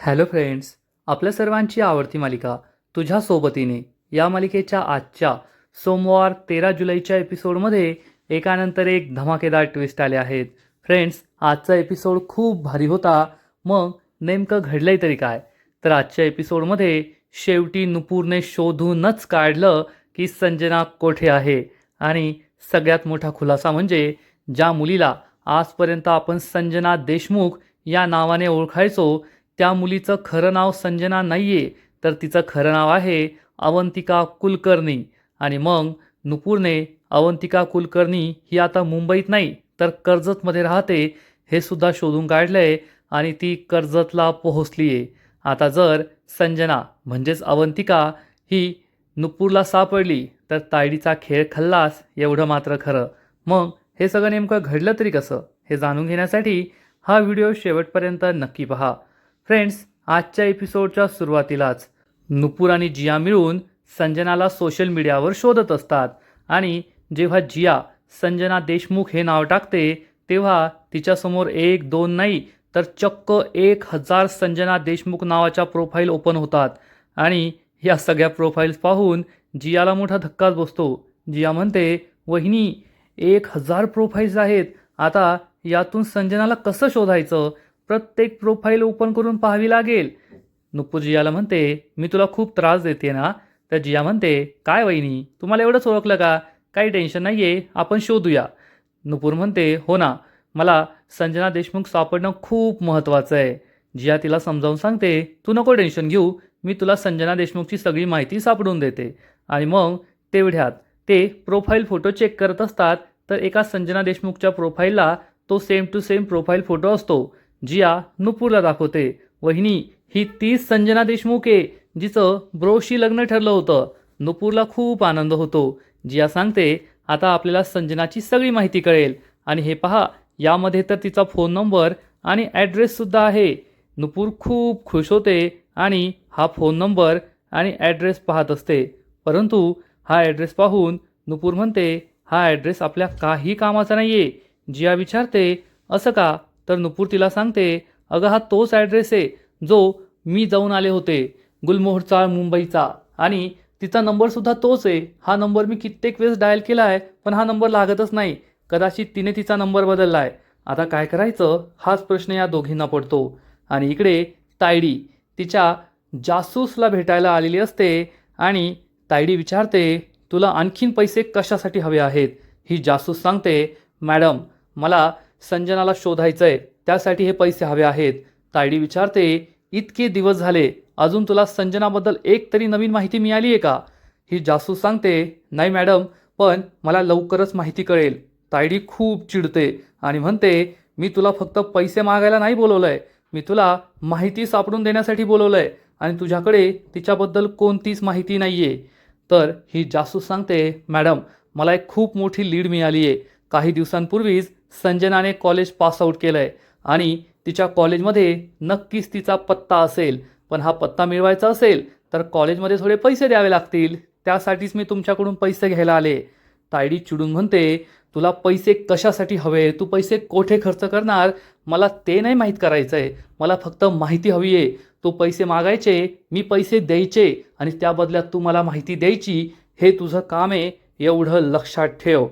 Hello friends, आपल्या सर्वांची आवडती मालिका तुझ्या सोबतीने या मालिकेच्या आजच्या सोमवार 13 जुलैच्या एपिसोडमध्ये एकानंतर एक धमाकेदार ट्विस्ट आले आहेत. फ्रेंड्स, आजचा एपिसोड खूप भारी होता. मग नेमकं घडलंय तरी काय? तर आजच्या एपिसोडमध्ये शेवटी नुपूरने शोधूनच काढलं की संजना कोठे आहे. आणि सगळ्यात मोठा खुलासा म्हणजे ज्या मुलीला आजपर्यंत आपण संजना देशमुख या नावाने ओळखायचो त्या मुलीचं खरं नाव संजना नाही आहे, तर तिचं खरं नाव आहे अवंतिका कुलकर्णी. आणि मग नुपूरने अवंतिका कुलकर्णी ही आता मुंबईत नाही तर कर्जतमध्ये राहते हे सुद्धा शोधून काढलं आहे. आणि ती कर्जतला पोहोचली आहे. आता जर संजना म्हणजेच अवंतिका ही नुपूरला सापडली तर तायडीचा खेळ खल्लास एवढं मात्र खरं. मग हे सगळं नेमकं घडलं तरी कसं हे जाणून घेण्यासाठी हा व्हिडिओ शेवटपर्यंत नक्की पहा. फ्रेंड्स, आजच्या एपिसोडच्या सुरुवातीलाच नुपूर आणि जिया मिळून संजनाला सोशल मीडियावर शोधत असतात. आणि जेव्हा जिया संजना देशमुख हे नाव टाकते तेव्हा तिच्यासमोर एक दोन नाही तर चक्क 1000 संजना देशमुख नावाच्या प्रोफाईल ओपन होतात. आणि या सगळ्या प्रोफाईल्स पाहून जियाला मोठा धक्काच बसतो. जिया म्हणते, वहिनी 1000 प्रोफाईल्स आहेत, आता यातून संजनाला कसं शोधायचं? प्रत्येक प्रोफाईल ओपन करून पाहावी लागेल. नुपूर जियाला म्हणते, मी तुला खूप त्रास देते ना? तर जिया म्हणते, काय वहिनी, तुम्हाला एवढंच ओळखलं का? काही टेन्शन नाही आहे, आपण शोधूया. नुपूर म्हणते, हो ना, मला संजना देशमुख सापडणं खूप महत्त्वाचं आहे. जिया तिला समजावून सांगते, तू नको टेन्शन घेऊ, मी तुला संजना देशमुखची सगळी माहिती सापडून देते. आणि मग तेवढ्यात ते प्रोफाईल फोटो चेक करत असतात तर एका संजना देशमुखच्या प्रोफाईलला तो same to same profile photo असतो. जिया नुपूरला दाखवते, वहिनी ही तीच संजना देशमुख आहे जिचं ब्रोशी लग्न ठरलं होतं. नुपूरला खूप आनंद होतो. जिया सांगते, आता आपल्याला संजनाची सगळी माहिती कळेल. आणि हे पहा, यामध्ये तर तिचा फोन नंबर आणि ॲड्रेससुद्धा आहे. नुपूर खूप खुश होते आणि हा फोन नंबर आणि ॲड्रेस पाहत असते. परंतु हा ॲड्रेस पाहून नुपूर म्हणते, हा ॲड्रेस आपल्या काही कामाचा नाही आहे. जिया विचारते, असं का? तर नुपूर तिला सांगते, अगं हा तोच ॲड्रेस आहे जो मी जाऊन आले होते, गुलमोहरचा मुंबईचा. आणि तिचा नंबरसुद्धा तोच आहे. हा नंबर मी कित्येक वेळेस डायल केला आहे पण हा नंबर लागतच नाही. कदाचित तिने तिचा नंबर बदलला आहे. आता काय करायचं हाच प्रश्न या दोघींना पडतो. आणि इकडे तायडी तिच्या जासूसला भेटायला आलेली असते. आणि तायडी विचारते, तुला आणखीन पैसे कशासाठी हवे आहेत? ही जासूस सांगते, मॅडम मला संजनाला शोधायचं आहे, त्यासाठी हे पैसे हवे आहेत. तायडी विचारते, इतके दिवस झाले अजून तुला संजनाबद्दल एक तरी नवीन माहिती मिळाली आहे का? ही जासूस सांगते, नाही मॅडम, पण मला लवकरच माहिती कळेल. तायडी खूप चिडते आणि म्हणते, मी तुला फक्त पैसे मागायला नाही बोलवलं आहे, मी तुला माहिती सापडून देण्यासाठी बोलवलं आहे आणि तुझ्याकडे तिच्याबद्दल कोणतीच माहिती नाही आहे. तर ही जासूस सांगते, मॅडम मला एक खूप मोठी लीड मिळाली आहे. काही दिवसांपूर्वीच संजनाने कॉलेज पासआउट केलं आहे आणि तिच्या कॉलेजमध्ये नक्कीच तिचा पत्ता असेल. पण हा पत्ता मिळवायचा असेल तर कॉलेजमध्ये थोडे पैसे द्यावे लागतील, त्यासाठीच मी तुमच्याकडून पैसे घ्यायला आले. तायडी चिडून म्हणते, तुला पैसे कशासाठी हवे? तू पैसे कोठे खर्च करणार मला ते नाही माहीत करायचं आहे, मला फक्त माहिती हवी आहे. तू पैसे मागायचे, मी पैसे द्यायचे आणि त्या बदल्यात तू मला माहिती द्यायची, हे तुझं काम आहे, एवढं लक्षात ठेव.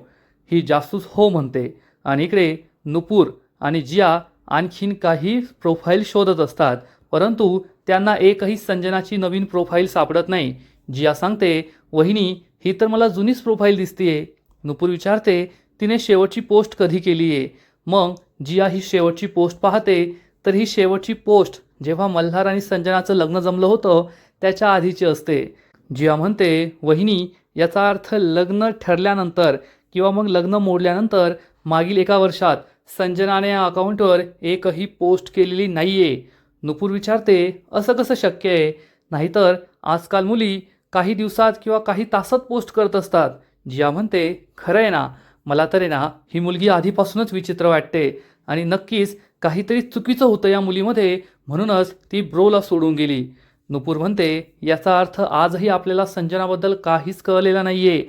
ही जासूस हो म्हणते. आणि इकडे नुपूर आणि जिया आणखीन काही प्रोफाईल शोधत असतात परंतु त्यांना एकही संजनाची नवीन प्रोफाईल सापडत नाही. जिया सांगते, वहिनी ही तर मला जुनीच प्रोफाईल दिसतीये. नुपूर विचारते, तिने शेवटची पोस्ट कधी केली आहे? मग जिया ही शेवटची पोस्ट पाहते तर ही शेवटची पोस्ट जेव्हा मल्हार आणि संजनाचं लग्न जमलं होतं त्याच्या आधीची असते. जिया म्हणते, वहिनी याचा अर्थ लग्न ठरल्यानंतर किंवा मग लग्न मोडल्यानंतर मागील 1 वर्षात संजनाने या अकाउंटवर एकही पोस्ट केलेली नाही आहे. नुपूर विचारते, असं कसं शक्य आहे? नाहीतर आजकाल मुली काही दिवसात किंवा काही तासात पोस्ट करत असतात. जिया म्हणते, खरं आहे ना, मला तर आहे ना ही मुलगी आधीपासूनच विचित्र वाटते आणि नक्कीच काहीतरी चुकीचं होतं या मुलीमध्ये, म्हणूनच ती ब्रोला सोडून गेली. नुपूर म्हणते, याचा अर्थ आजही आपल्याला संजनाबद्दल काहीच कळलेलं नाही आहे.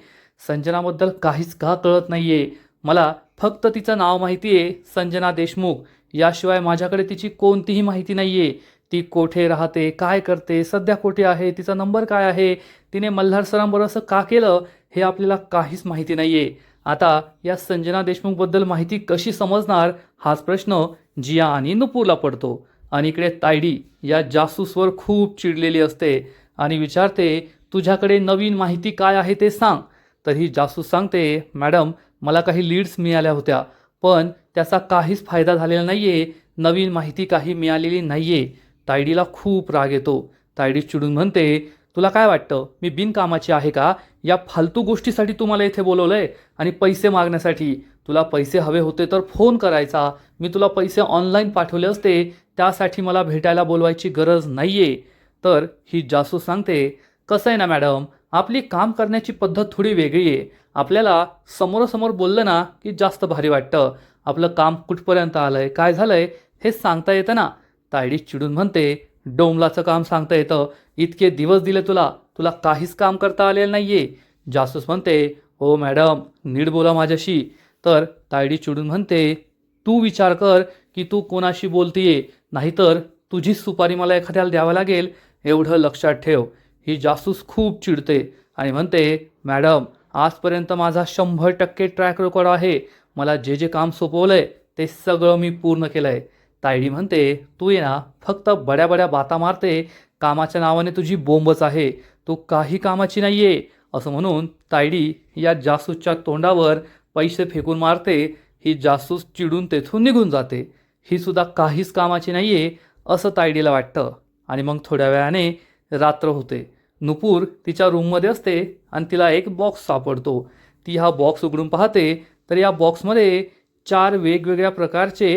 संजनाबद्दल काहीच का कळत नाही आहे? मला फक्त तिचं नाव माहिती आहे, संजना देशमुख. याशिवाय माझ्याकडे तिची कोणतीही माहिती नाही आहे. ती कोठे राहते, काय करते, सध्या कोठे आहे, तिचा नंबर काय आहे, तिने मल्हार सरांबरोबर असं का केलं, हे आपल्याला काहीच माहिती नाही आहे. आता या संजना देशमुखबद्दल माहिती कशी समजणार, हाच प्रश्न जिया आणि नुपूरला पडतो. आणि इकडे तायडी या जासूसवर खूप चिडलेली असते आणि विचारते, तुझ्याकडे नवीन माहिती काय आहे ते सांग. तर ही जासूस सांगते, मॅडम मला काही लीड्स मिळाल्या होत्या, पण त्याचा काहीच फायदा झालेला नाही आहे, नवीन माहिती काही मिळालेली नाही आहे. तायडीला खूप राग येतो. तायडी चिडून म्हणते, तुला काय वाटतं मी बिनकामाची आहे का? या फालतू गोष्टीसाठी तू मला इथे बोलवलं आहे आणि पैसे मागण्यासाठी. तुला पैसे हवे होते तर फोन करायचा, मी तुला पैसे ऑनलाईन पाठवले असते, त्यासाठी मला भेटायला बोलवायची गरज नाही आहे. तर ही जासूस सांगते, कसं आहे ना मॅडम, आपली काम करण्याची पद्धत थोडी वेगळी आहे. आपल्याला समोरासमोर बोललं ना की जास्त भारी वाटतं. आपलं काम कुठपर्यंत आलं आहे, काय झालं आहे हे सांगता येतं ना. तायडी चिडून म्हणते, डोंबलाचं काम सांगता येतं, इतके दिवस दिले तुला, तुला काहीच काम करता आलेलं नाही आहे. जासूस म्हणते, हो मॅडम नीट बोला माझ्याशी. तर तायडी चिडून म्हणते, तू विचार कर की तू कोणाशी बोलतीये, नाहीतर तुझी सुपारी मला एखाद्याला द्यावं लागेल, एवढं लक्षात ठेव. ही जासूस खूप चिडते आणि म्हणते, मॅडम आजपर्यंत माझा 100% ट्रॅक रेकॉर्ड आहे. मला जे जे काम सोपवलंय ते सगळं मी पूर्ण केलंय. तायडी म्हणते, तू ये ना फक्त बड्या बड्या बाता मारते, कामाच्या नावाने तुझी बोंबच आहे, तू काही कामाची नाही आहे. असं म्हणून तायडी या जासूसच्या तोंडावर पैसे फेकून मारते. ही जासूस चिडून तेथून निघून जाते. ही सुद्धा काहीच कामाची नाही आहे असं तायडीला वाटतं. आणि मग थोड्या वेळाने रात्र होते. नुपूर तिच्या रूममध्ये असते आणि तिला एक बॉक्स सापडतो. ती हा बॉक्स उघडून पाहते तर या बॉक्समध्ये 4 वेगवेगळ्या प्रकारचे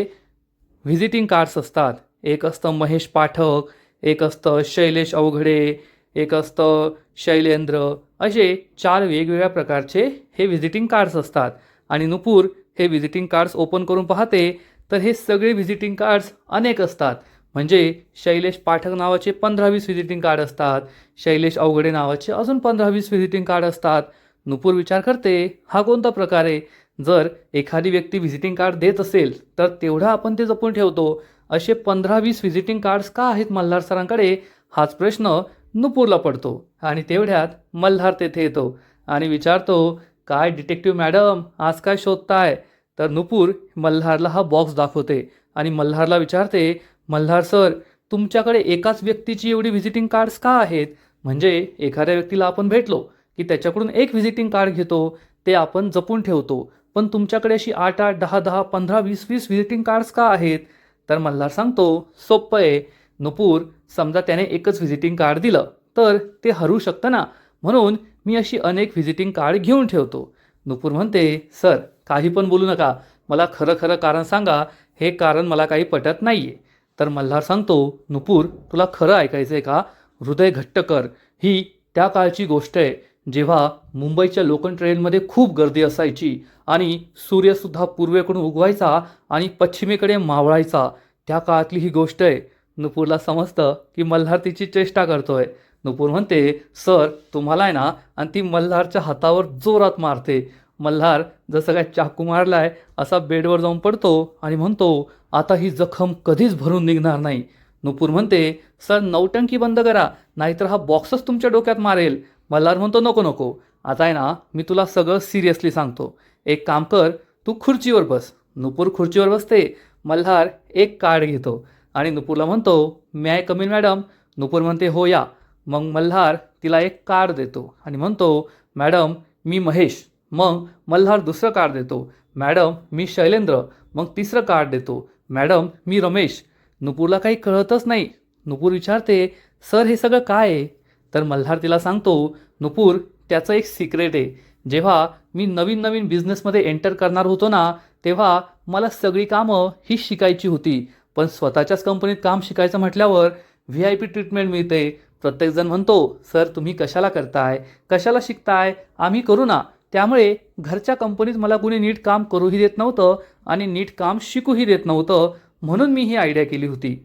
व्हिजिटिंग कार्ड्स असतात. एक असतं महेश पाठक, एक असतं शैलेश अवघडे, एक असतं शैलेंद्र, असे 4 वेगवेगळ्या प्रकारचे हे व्हिजिटिंग कार्ड्स असतात. आणि नुपूर हे व्हिजिटिंग कार्ड्स ओपन करून पाहते तर हे सगळे व्हिजिटिंग कार्ड्स अनेक असतात. म्हणजे शैलेश पाठक नावाचे 15-20 व्हिजिटिंग कार्ड असतात, शैलेश अवघडे नावाचे अजून 15-20 व्हिजिटिंग कार्ड असतात. नुपूर विचार करते, हा कोणता प्रकार आहे? जर एखादी व्यक्ती व्हिजिटिंग कार्ड देत असेल तर तेवढं आपण ते जपून ठेवतो, असे 15-20 व्हिजिटिंग कार्ड्स का आहेत मल्हार सरांकडे, हाच प्रश्न नुपूरला पडतो. आणि तेवढ्यात मल्हार तेथे येतो आणि विचारतो, काय डिटेक्टिव्ह मॅडम आज काय शोधताय? तर नुपूर मल्हारला हा बॉक्स दाखवते आणि मल्हारला विचारते, मल्हार सर तुमच्याकडे एकाच व्यक्तीची एवढी व्हिजिटिंग कार्ड्स का आहेत? म्हणजे एखाद्या व्यक्तीला आपण भेटलो की त्याच्याकडून एक व्हिजिटिंग कार्ड घेतो, ते आपण जपून ठेवतो, पण तुमच्याकडे अशी 8-8, 10-10, 15-20-20 व्हिजिटिंग कार्ड्स का आहेत? तर मल्हार सांगतो, सोप्पं आहे नुपूर, समजा त्याने एकच व्हिजिटिंग कार्ड दिलं तर ते हरू शकतं ना, म्हणून मी अशी अनेक व्हिजिटिंग कार्ड घेऊन ठेवतो. नुपूर म्हणते, सर काही पण बोलू नका, मला खरं खरं कारण सांगा, हे कारण मला काही पटत नाही आहे. तर मल्हार सांगतो, नुपूर तुला खरं ऐकायचं आहे का? हृदय घट्ट कर. ही त्या काळची गोष्ट आहे जेव्हा मुंबईच्या लोकल ट्रेनमध्ये खूप गर्दी असायची आणि सूर्यसुद्धा पूर्वेकडून उगवायचा आणि पश्चिमेकडे मावळायचा. त्या काळातली ही गोष्ट आहे. नुपूरला समजतं की मल्हार तिची चेष्टा करतोय. नुपूर म्हणते, सर तुम्हाला आहे ना, आणि ती मल्हारच्या हातावर जोरात मारते. मल्हार जसं काय चाकू मारलाय असा बेडवर जाऊन पडतो आणि म्हणतो, आता ही जखम कधीच भरून निघणार नाही. नुपूर म्हणते, सर नौटंकी बंद करा, नाहीतर हा बॉक्सच तुमच्या डोक्यात मारेल. मल्हार म्हणतो, नको नको, आता आहे ना मी तुला सगळं सिरियसली सांगतो. एक काम कर, तू खुर्चीवर बस. नुपूर खुर्चीवर बसते. मल्हार एक कार्ड घेतो आणि नुपूरला म्हणतो, मे आय कम इन मॅडम? नुपूर म्हणते, हो या. मग मल्हार तिला एक कार्ड देतो आणि म्हणतो, मॅडम मी महेश. मग मल्हार दुसरं कार्ड देतो, मॅडम मी शैलेंद्र. मग तिसरं कार्ड देतो, मॅडम मी रमेश. नुपूरला काही कळतच नाही. नुपूर विचारते, सर हे सगळं काय आहे? तर मल्हार तिला सांगतो, नुपूर त्याचं एक सिक्रेट आहे. जेव्हा मी नवीन नवीन बिझनेसमध्ये एंटर करणार होतो ना, तेव्हा मला सगळी कामं ही शिकायची होती. पण स्वतःच्याच कंपनीत काम शिकायचं म्हटल्यावर VIP ट्रीटमेंट मिळते. प्रत्येकजण म्हणतो, सर तुम्ही कशाला करताय, कशाला शिकताय, आम्ही करू ना. त्यामुळे घरच्या कंपनीत मला कुणी नीट काम करूही देत नव्हतं आणि नीट काम शिकूही देत नव्हतं. म्हणून मी ही आयडिया केली होती.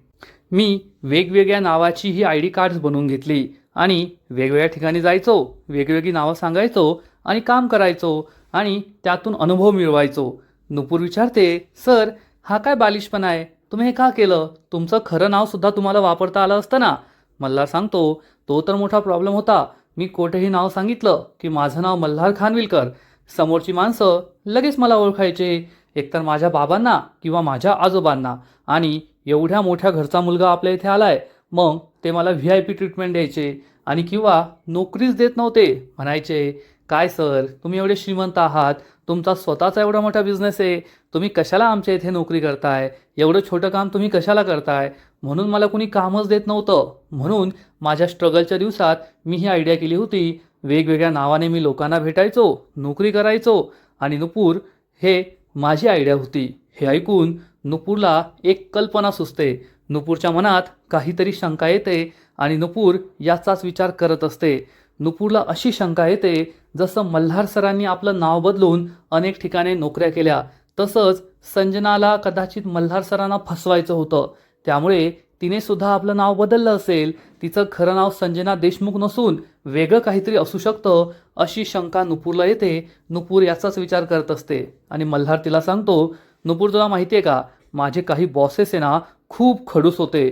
मी वेगवेगळ्या नावाची ही ID कार्ड्स बनवून घेतली आणि वेगवेगळ्या ठिकाणी जायचो, वेगवेगळी नावं सांगायचो आणि काम करायचो आणि त्यातून अनुभव मिळवायचो. नुपूर विचारते, सर हा काय बालिशपणा आहे? तुम्ही हे का केलं? तुमचं खरं नावसुद्धा तुम्हाला वापरता आलं असतं ना. मल्हार सांगतो, तो तर मोठा प्रॉब्लेम होता. मी कोठेही नाव सांगितलं की माझं नाव मल्हार खानविलकर, समोरची माणसं लगेच मला ओळखायचे, एकतर माझ्या बाबांना किंवा माझ्या आजोबांना. आणि एवढ्या मोठ्या घरचा मुलगा आपल्या इथे आलाय, मग ते मला VIP ट्रीटमेंट द्यायचे आणि किंवा नोकरीच देत नव्हते. म्हणायचे, काय सर तुम्ही एवढे श्रीमंत आहात, तुमचा स्वतःचा एवढा मोठा बिझनेस आहे, तुम्ही कशाला आमच्या इथे नोकरी करताय, एवढं छोटं काम तुम्ही कशाला करताय. म्हणून मला कुणी कामच देत नव्हतं. म्हणून माझ्या स्ट्रगलच्या दिवसात मी ही आयडिया केली होती. वेगवेगळ्या नावाने मी लोकांना भेटायचो, नोकरी करायचो आणि नुपूर हे माझी आयडिया होती. हे ऐकून नुपूरला एक कल्पना सुचते. नुपूरच्या मनात काहीतरी शंका येते आणि नुपूर याचाच विचार करत असते. नुपूरला अशी शंका येते, जसं मल्हार सरांनी आपलं नाव बदलून अनेक ठिकाणी नोकऱ्या केल्या, तसंच संजनाला कदाचित मल्हार सरांना फसवायचं होतं. त्यामुळे तिने सुद्धा आपलं नाव बदललं असेल. तिचं खरं नाव संजना देशमुख नसून वेगळं काहीतरी असू शकतं, अशी शंका नुपूरला येते. नुपूर याचाच विचार करत असते आणि मल्हार तिला सांगतो, नुपूर तुला माहिती आहे का, माझे काही बॉसेस आहे ना खूप खडूस होते.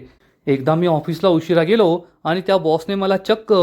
एकदा मी ऑफिसला उशिरा गेलो आणि त्या बॉसने मला चक्क.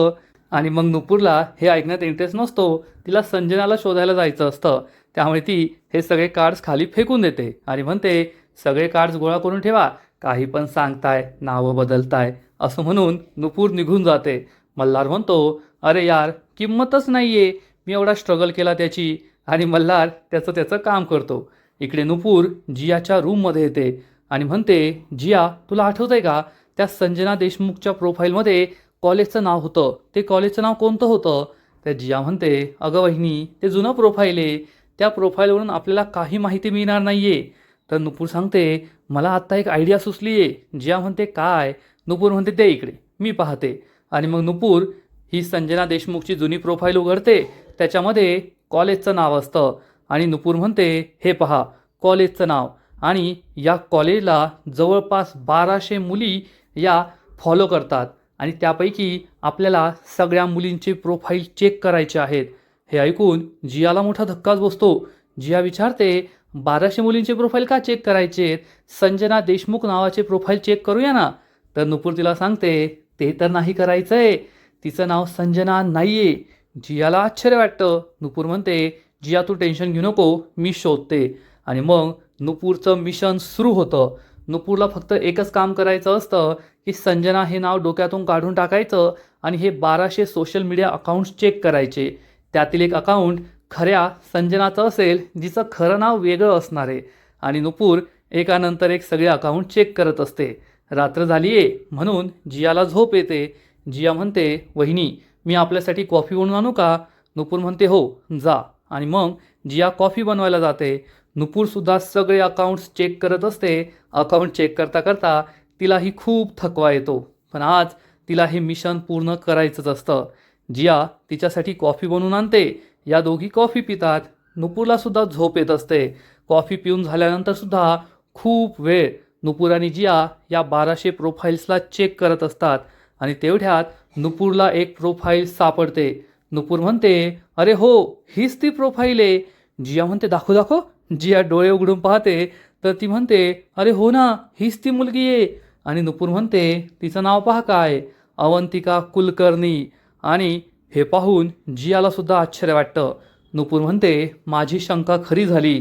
आणि मग नुपूरला हे ऐकण्यात इंटरेस्ट नसतो. तिला संजनाला शोधायला जायचं असतं. त्यामुळे ती हे सगळे कार्ड्स खाली फेकून देते आणि म्हणते, सगळे कार्ड्स गोळा करून ठेवा, काही पण सांगताय, नावं बदलताय, असं म्हणून नुपूर निघून जाते. मल्हार म्हणतो, अरे यार किंमतच नाही आहे, मी एवढा स्ट्रगल केला त्याची. आणि मल्हार त्याचं काम करतो. इकडे नुपूर जियाच्या रूममध्ये येते आणि म्हणते, जिया तुला आठवतं आहे का, त्या संजना देशमुखच्या प्रोफाईलमध्ये कॉलेजचं नाव होतं, ते कॉलेजचं नाव कोणतं होतं? त्या जिया म्हणते, अगं वहिनी ते जुनं प्रोफाईल आहे, त्या प्रोफाईलवरून आपल्याला काही माहिती मिळणार नाही आहे. तर नुपूर सांगते, मला आत्ता एक आयडिया सुचली आहे. जिया म्हणते, काय? नुपूर म्हणते, दे इकडे मी पाहते. आणि मग नुपूर ही संजना देशमुखची जुनी प्रोफाईल उघडते. त्याच्यामध्ये कॉलेजचं नाव असतं आणि नुपूर म्हणते, हे पहा कॉलेजचं नाव. आणि या कॉलेजला जवळपास 1200 मुली या फॉलो करतात आणि त्यापैकी आपल्याला सगळ्या मुलींचे प्रोफाईल चेक करायचे आहेत. हे ऐकून जियाला मोठा धक्काच बसतो. जिया विचारते, 1200 मुलींचे प्रोफाईल का चेक करायचे आहेत? संजना देशमुख नावाचे प्रोफाईल चेक करूया ना. तर नुपूर तिला सांगते, ते तर नाही करायचं आहे, तिचं नाव संजना नाही आहे. जियाला आश्चर्य वाटतं. नुपूर म्हणते, जिया तू टेन्शन घेऊ नको, मी शोधते. आणि मग नुपूरचं मिशन सुरू होतं. नुपूरला फक्त एकच काम करायचं असतं की संजना हे नाव डोक्यातून काढून टाकायचं आणि हे 1200 सोशल मीडिया अकाउंट्स चेक करायचे. त्यातील एक अकाउंट खऱ्या संजनाचं असेल, जिचं खरं नाव वेगळं असणार आहे. आणि नुपूर एकानंतर एक सगळे अकाउंट चेक करत असते. रात्र झाली आहे म्हणून जियाला झोप येते. जिया म्हणते, वहिनी मी आपल्यासाठी कॉफी बनवून आणू का? नुपूर म्हणते, हो जा. आणि मग जिया कॉफी बनवायला जाते. नुपूरसुद्धा सगळे अकाउंट्स चेक करत असते. अकाउंट चेक करता करता तिलाही खूप थकवा येतो, पण आज तिला हे मिशन पूर्ण करायचंच असतं. जिया तिच्यासाठी कॉफी बनवून आणते. या दोघी कॉफी पितात. नुपूरलासुद्धा झोप येत असते. कॉफी पिऊन झाल्यानंतरसुद्धा खूप वेळ नुपूर आणि जिया या 1200 प्रोफाईल्सला चेक करत असतात. आणि तेवढ्यात नुपूरला एक प्रोफाईल सापडते. नुपूर म्हणते, अरे हो हीच ती प्रोफाईल आहे. जिया म्हणते, दाखव दाखव. जिया डोळे उघडून पाहते तर ती म्हणते, अरे हो ना, हीच ती मुलगी आहे. आणि नुपूर म्हणते, तिचं नाव पहा काय, अवंतिका कुलकर्णी. आणि हे पाहून जियालासुद्धा आश्चर्य वाटतं. नुपूर म्हणते, माझी शंका खरी झाली.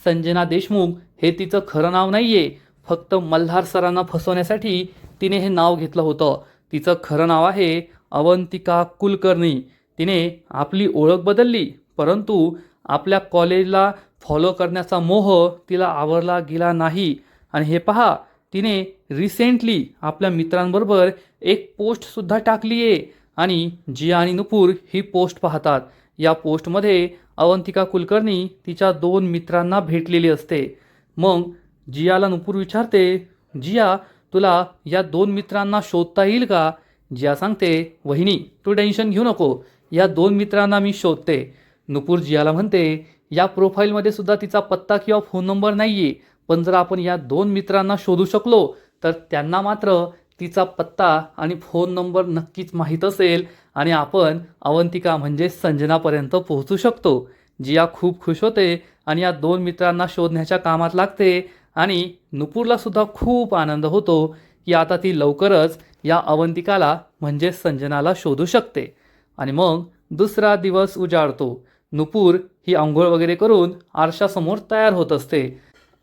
संजना देशमुख हे तिचं खरं नाव नाही आहे, फक्त मल्हार सरांना फसवण्यासाठी तिने हे नाव घेतलं होतं. तिचं खरं नाव आहे अवंतिका कुलकर्णी. तिने आपली ओळख बदलली, परंतु आपल्या कॉलेजला फॉलो करण्याचा मोह तिला आवरला गेला नाही. आणि हे पहा, तिने रिसेंटली आपल्या मित्रांबरोबर एक पोस्टसुद्धा टाकली आहे. आणि जिया आणि नुपूर ही पोस्ट पाहतात. या पोस्टमध्ये अवंतिका कुलकर्णी तिच्या 2 मित्रांना भेटलेली असते. मग जियाला नुपूर विचारते, जिया तुला या 2 मित्रांना शोधता येईल का? जिया सांगते, वहिनी तू टेन्शन घेऊ नको, या 2 मित्रांना मी शोधते. नुपूर जियाला म्हणते, या प्रोफाईलमध्ये सुद्धा तिचा पत्ता किंवा फोन नंबर नाही आहे, पण जर आपण या 2 मित्रांना शोधू शकलो तर त्यांना मात्र तिचा पत्ता आणि फोन नंबर नक्कीच माहीत असेल आणि आपण अवंतिका म्हणजे संजनापर्यंत पोहोचू शकतो. जिया खूप खुश होते आणि या 2 मित्रांना शोधण्याच्या कामात लागते. आणि नुपूरला सुद्धा खूप आनंद होतो की आता ती लवकरच या अवंतिकाला म्हणजे संजनाला शोधू शकते. आणि मग दुसरा दिवस उजाडतो. नुपूर ही अंघोळ वगैरे करून आरशासमोर तयार होत असते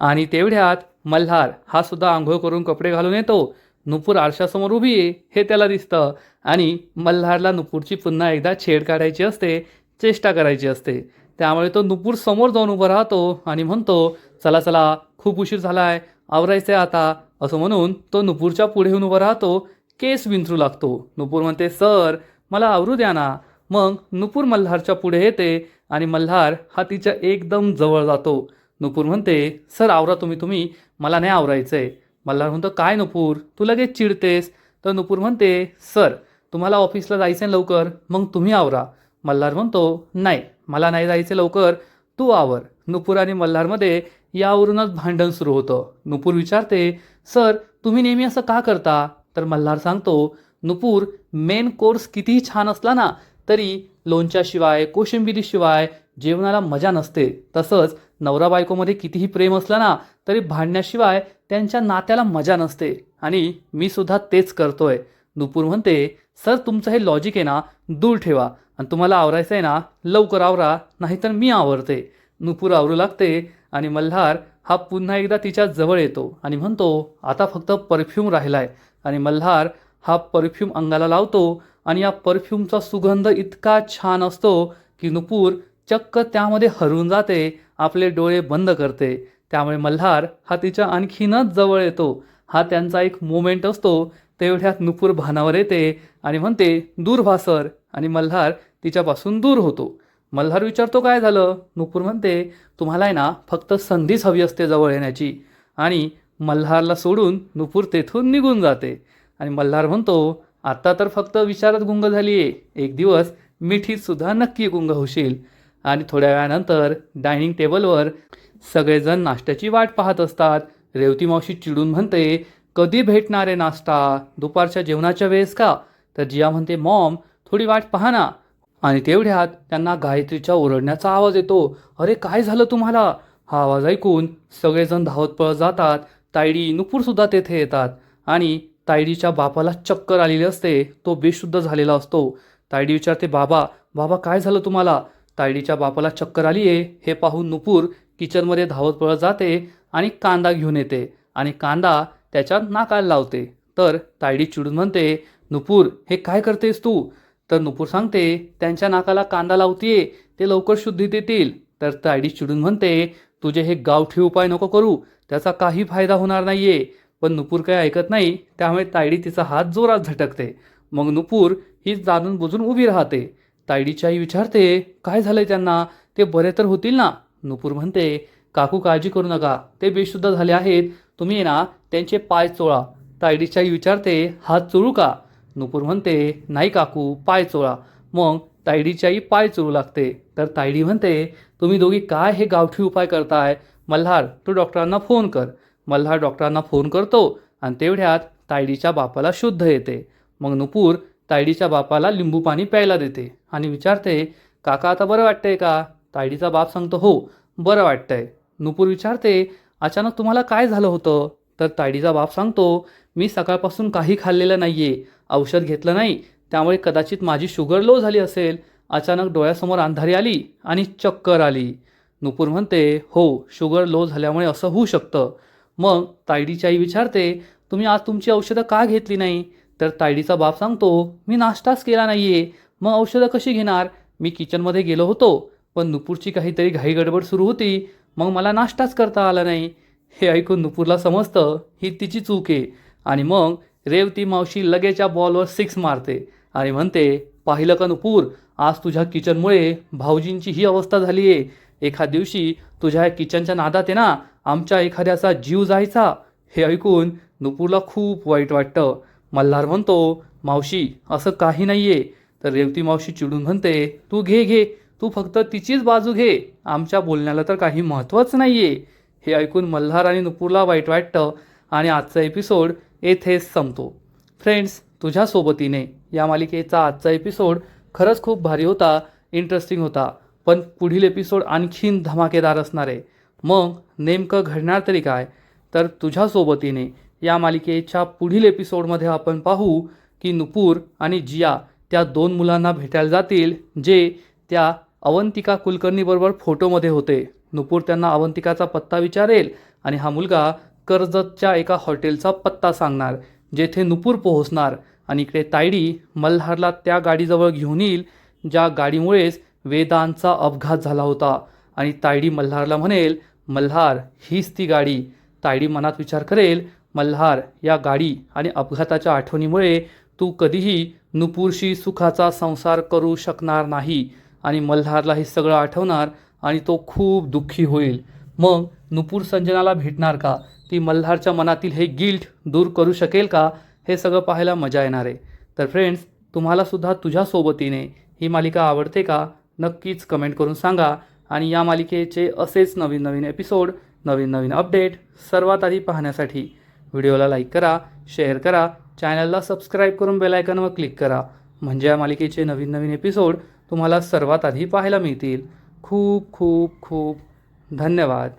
आणि तेवढ्यात मल्हार हा सुद्धा आंघोळ करून कपडे घालून येतो. नुपूर आरशासमोर उभी आहे हे त्याला दिसतं आणि मल्हारला नुपूरची पुन्हा एकदा छेड काढायची असते, चेष्टा करायची असते. त्यामुळे तो नुपूर समोर जाऊन उभा राहतो आणि म्हणतो, चला चला खूप उशीर झालाय, आवरायचंय आता, असं म्हणून तो नुपूरच्या पुढे येऊन उभा राहतो, केस विंचरू लागतो. नुपूर म्हणते, सर मला आवरू द्या ना. मग नुपूर मल्हारच्या पुढे येते आणि मल्हार हा तिच्या एकदम जवळ जातो. नुपूर म्हणते, सर आवरा तुम्ही मला नाही आवरायचंय. मल्हार म्हणतो, काय नुपूर तू लगेच चिडतेस. तर नुपूर म्हणते, सर तुम्हाला ऑफिसला जायचं आहे लवकर, मग तुम्ही आवरा. मल्हार म्हणतो, नाही मला नाही जायचं लवकर, तू आवर. नुपूर आणि मल्हारमध्ये यावरूनच भांडण सुरू होतं. नुपूर विचारते, सर तुम्ही नेहमी असं का करता. तर मल्हार सांगतो, नुपूर मेन कोर्स कितीही छान असला ना तरी लोणच्याशिवाय कोशिंबिरीशिवाय जेवणाला मजा नसते. तसंच नवरा बायकोमध्ये कितीही प्रेम असलं ना तरी भांडण्याशिवाय त्यांच्या नात्याला मजा नसते आणि मी सुद्धा तेच करतोय. नुपूर म्हणते, सर तुमचं हे लॉजिक आहे ना दूर ठेवा आणि तुम्हाला आवरायचं आहे ना लवकर आवरा, नाहीतर मी आवरते. नुपूर आवरू लागते आणि मल्हार हा पुन्हा एकदा तिच्या जवळ येतो आणि म्हणतो, आता फक्त परफ्यूम राहिलाय. आणि मल्हार हा परफ्यूम अंगाला लावतो आणि या परफ्यूमचा सुगंध इतका छान असतो की नुपूर चक्क त्यामध्ये हरवून जाते, आपले डोळे बंद करते. त्यामुळे मल्हार हा तिच्या आणखीनच जवळ येतो. हा त्यांचा एक मोमेंट असतो. तेवढ्यात नुपूर भानावर येते आणि म्हणते, दूर व्हा सर. आणि मल्हार तिच्यापासून दूर होतो. मल्हार विचारतो, काय झालं. नुपूर म्हणते, तुम्हाला आहे ना फक्त संधीच हवी असते जवळ येण्याची. आणि मल्हारला सोडून नुपूर तेथून निघून जाते. आणि मल्हार म्हणतो, आता तर फक्त विचारात गुंग झाली आहे, एक दिवस मिठीत सुद्धा नक्की गुंग होशील. आणि थोड्या वेळानंतर डायनिंग टेबलवर सगळेजण नाश्त्याची वाट पाहत असतात. रेवती मावशी चिडून म्हणते, कधी भेटणार आहे नाश्ता, दुपारच्या जेवणाच्या वेळेस का. तर जिया म्हणते, मॉम थोडी वाट पाहा ना. आणि तेवढ्यात त्यांना गायत्रीच्या ओरडण्याचा आवाज येतो. अरे काय झालं तुम्हाला. हा आवाज ऐकून सगळेजण धावत पळत जातात. तायडी नुपूरसुद्धा तेथे येतात आणि तायडीच्या बापाला चक्कर आलेली असते, तो बेशुद्ध झालेला असतो. तायडी विचारते, बाबा बाबा काय झालं तुम्हाला. तायडीच्या बापाला चक्कर आली आहे हे पाहून नुपूर किचनमध्ये धावत पळत जाते आणि कांदा घेऊन येते आणि कांदा त्याच्या नाकाला लावते. तर तायडी चिडून म्हणते, नुपूर हे काय करतेस तू. तर नुपूर सांगते, त्यांच्या नाकाला कांदा लावतीये, ते लवकर शुद्धीत येतील. तर तायडी चिडून म्हणते, तुझे हे गावठी उपाय नको करू, त्याचा काही फायदा होणार नाहीये. पण नुपूर काही ऐकत नाही. त्यामुळे तायडी तिचा हात जोरात झटकते. मग नुपूर ही जाणून बुजून उभी राहते. तायडीची आई विचारते, काय झालंय त्यांना, ते बरे तर होतील ना. नुपूर म्हणते, काकू काळजी करू नका, ते बेशुद्ध झाले आहेत, तुम्ही ना त्यांचे पाय चोळा. तायडीची आई विचारते, हात चोळू का. नुपूर म्हणते, नाही काकू पाय चोळा. मग तायडीची आई पाय चोळू लागते. तर तायडी म्हणते, तुम्ही दोघी काय हे गावठी उपाय करताय. मल्हार तू डॉक्टरांना फोन कर. मल्हार डॉक्टरांना फोन करतो आणि तेवढ्यात तायडीच्या बापाला शुद्ध येते. मग नुपूर तायडीच्या बापाला लिंबू पाणी प्यायला देते आणि विचारते, काका आता बरं वाटतंय का. तायडीचा बाप सांगतो, हो बरं वाटतंय. नुपूर विचारते, अचानक तुम्हाला काय झालं होतं. तर तायडीचा बाप सांगतो, मी सकाळपासून काही खाल्लेलं नाहीये, औषध घेतलं नाही, त्यामुळे कदाचित माझी शुगर लो झाली असेल. अचानक डोळ्यासमोर अंधारी आली आणि चक्कर आली. नुपूर म्हणते, हो शुगर लो झाल्यामुळे असं होऊ शकतं. मग तायडीची आई विचारते, तुम्ही आज तुमची औषधं का घेतली नाही. तर तायडीचा बाप सांगतो, मी नाश्ताच केला नाहीये, मग औषधं कशी घेणार. मी किचनमध्ये गेलो होतो पण नुपूरची काहीतरी घाई गडबड सुरू होती, मग मला नाश्ताच करता आला नाही. हे ऐकून नुपूरला समजतं ही तिची चूक आहे आणि मग रेवती मावशी लगेच या बॉलवर 6 मारते आणि म्हणते, पाहिलं का नुपूर, आज तुझ्या किचनमुळे भाऊजींची ही अवस्था झाली आहे. एखाद दिवशी तुझ्या किचनच्या नादात आहे ना आमच्या एखाद्याचा जीव जायचा. हे ऐकून नुपूरला खूप वाईट वाटतं. मल्हार म्हणतो, मावशी असं काही नाही आहे. तर रेवती मावशी चिडून म्हणते, तू घे, तू फक्त तिचीच बाजू घे, आमच्या बोलण्याला तर काही महत्त्वच नाही आहे. हे ऐकून मल्हार आणि नुपूरला वाईट वाटतं आणि आजचा एपिसोड येथेच संपतो. फ्रेंड्स, तुझ्या सोबतीने या मालिकेचा आजचा एपिसोड खरंच खूप भारी होता, इंटरेस्टिंग होता. पण पुढील एपिसोड आणखीन धमाकेदार असणार आहे. मग नेमकं घडणार तरी काय तर तुझ्या सोबतीने या मालिकेच्या पुढील एपिसोडमध्ये आपण पाहू की नुपूर आणि जिया त्या दोन मुलांना भेटायला जातील जे त्या अवंतिका कुलकर्णीबरोबर फोटोमध्ये होते. नुपूर त्यांना अवंतिकाचा पत्ता विचारेल आणि हा मुलगा कर्जतच्या एका हॉटेलचा पत्ता सांगणार, जेथे नुपूर पोहोचणार आणि इकडे तायडी मल्हारला त्या गाडीजवळ घेऊन येईल ज्या गाडीमुळेच वेदांचा अपघात झाला होता. आणि तायडी मल्हारला म्हणेल, मल्हार हीच ती गाडी. तायडी मनात विचार करेल, मल्हार या गाडी आणि अपघाताच्या आठवणीमुळे तू कधीही नुपूरशी सुखाचा संसार करू शकणार नाही. आणि मल्हारला हे सगळं आठवणार आणि तो खूप दुःखी होईल. मग नुपूर संजनाला भेटणार का? ती मल्हारच्या मनातील हे गिल्ट दूर करू शकेल का? हे सगळं पाहायला मजा येणार आहे. तर फ्रेंड्स, तुम्हाला सुद्धा तुझ्या सोबतीने ही मालिका आवडते का? नक्कीच कमेंट करून सांगा. आणि या मालिकेचे असेच नवीन नवीन एपिसोड, नवीन नवीन अपडेट सर्वात आधी पाहण्यासाठी व्हिडिओला लाईक करा, शेअर करा, चॅनलला सबस्क्राईब करून बेल आयकॉनवर क्लिक करा. म्हणजे या मालिकेचे नवीन नवीन एपिसोड तुम्हाला सर्वात आधी पाहायला मिळतील. खूप खूप खूप धन्यवाद.